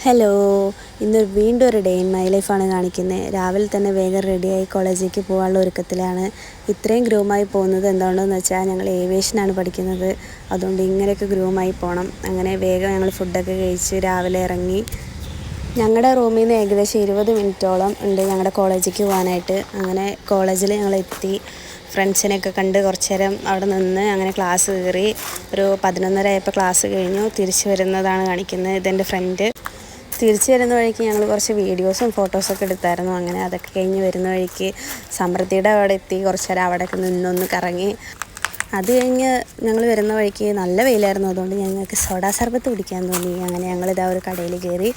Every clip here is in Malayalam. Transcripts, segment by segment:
ഹലോ, ഇന്ന് വീണ്ടും ഒരു ഡേ ഇൻ മൈ ലൈഫാണ് കാണിക്കുന്നത്. രാവിലെ തന്നെ വേഗം റെഡിയായി കോളേജിലേക്ക് പോകാനുള്ള ഒരുക്കത്തിലാണ്. ഇത്രയും ഗ്രൂമായി പോകുന്നത് എന്തുകൊണ്ടെന്ന് വെച്ചാൽ ഞങ്ങൾ ഏവിയേഷനാണ് പഠിക്കുന്നത്. അതുകൊണ്ട് ഇങ്ങനെയൊക്കെ ഗ്രൂമായി പോകണം. അങ്ങനെ വേഗം ഞങ്ങൾ ഫുഡൊക്കെ കഴിച്ച് രാവിലെ ഇറങ്ങി. ഞങ്ങളുടെ റൂമിൽ നിന്ന് ഏകദേശം 20 മിനിറ്റോളം ഉണ്ട് ഞങ്ങളുടെ കോളേജിലേക്ക് പോകാനായിട്ട്. അങ്ങനെ കോളേജിൽ ഞങ്ങൾ എത്തി. ഫ്രണ്ട്സിനെയൊക്കെ കണ്ട് കുറച്ച് നേരം അവിടെ നിന്ന് അങ്ങനെ ക്ലാസ് കയറി. ഒരു 11:30 ആയപ്പോൾ ക്ലാസ് കഴിഞ്ഞു. തിരിച്ചു വരുന്നതാണ് കാണിക്കുന്നത്. ഇതെൻ്റെ ഫ്രണ്ട്. തിരിച്ചു വരുന്ന വഴിക്ക് ഞങ്ങൾ കുറച്ച് വീഡിയോസും ഫോട്ടോസൊക്കെ എടുത്തായിരുന്നു. അങ്ങനെ അതൊക്കെ കഴിഞ്ഞ് വരുന്ന വഴിക്ക് സമൃദ്ധിയുടെ അവിടെ എത്തി. കുറച്ച് നേരം അവിടെയൊക്കെ നിന്നൊന്ന് കറങ്ങി. അത് കഴിഞ്ഞ് ഞങ്ങൾ വരുന്ന വഴിക്ക് നല്ല വെയിലായിരുന്നു. അതുകൊണ്ട് ഞങ്ങൾക്ക് സോഡാ സർബത്ത് കുടിക്കാൻ തോന്നി. അങ്ങനെ ഞങ്ങളിതാ ഒരു കടയിൽ കയറി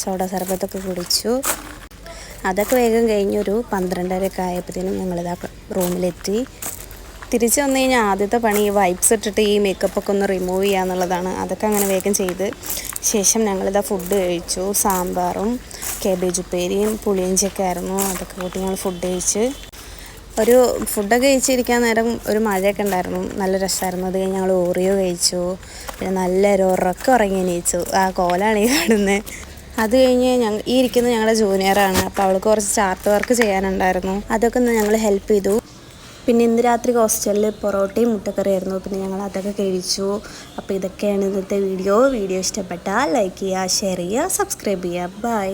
സോഡാ സർബത്തൊക്കെ കുടിച്ചു. അതൊക്കെ വേഗം കഴിഞ്ഞൊരു 12:30 ആയപ്പോഴത്തേനും ഞങ്ങളിതാ റൂമിലെത്തി. തിരിച്ച് വന്നു കഴിഞ്ഞാൽ ആദ്യത്തെ പണി ഈ വൈപ്സ് ഇട്ടിട്ട് ഈ മേക്കപ്പൊക്കെ ഒന്ന് റിമൂവ് ചെയ്യുക എന്നുള്ളതാണ്. അതൊക്കെ അങ്ങനെ വേഗം ചെയ്ത് ശേഷം ഞങ്ങളിതാ ഫുഡ് കഴിച്ചു. സാമ്പാറും കാബേജ് ഉപ്പേരിയും പുളിയിഞ്ചിയൊക്കെ ആയിരുന്നു. അതൊക്കെ കൂട്ടി ഞങ്ങൾ ഫുഡ് കഴിച്ച് ഒരു ഫുഡൊക്കെ കഴിച്ചിരിക്കാൻ നേരം ഒരു മഴയൊക്കെ ഉണ്ടായിരുന്നു. നല്ല രസമായിരുന്നു. അത് കഴിഞ്ഞ് ഞങ്ങൾ ഓറിയോ കഴിച്ചു. പിന്നെ നല്ലൊരു ഉറക്കം ഉറങ്ങി എണീച്ചു. ആ കോലാണ് ഈ കാണുന്നത്. അത് കഴിഞ്ഞ് ഈ ഇരിക്കുന്നത് ഞങ്ങളുടെ ജൂനിയറാണ്. അപ്പോൾ അവൾക്ക് കുറച്ച് ചാർട്ട് വർക്ക് ചെയ്യാനുണ്ടായിരുന്നു. അതൊക്കെ ഒന്ന് ഞങ്ങൾ ഹെൽപ്പ് ചെയ്തു. പിന്നെ ഇന്ന് രാത്രി ഹോസ്റ്റലിൽ പൊറോട്ടയും മുട്ടക്കറിയായിരുന്നു. പിന്നെ ഞങ്ങൾ അതൊക്കെ കഴിച്ചു. അപ്പോൾ ഇതൊക്കെയാണ് ഇന്നത്തെ വീഡിയോ. ഇഷ്ടപ്പെട്ടാൽ ലൈക്ക് ചെയ്യുക, ഷെയർ ചെയ്യുക, സബ്സ്ക്രൈബ് ചെയ്യുക. ബൈ.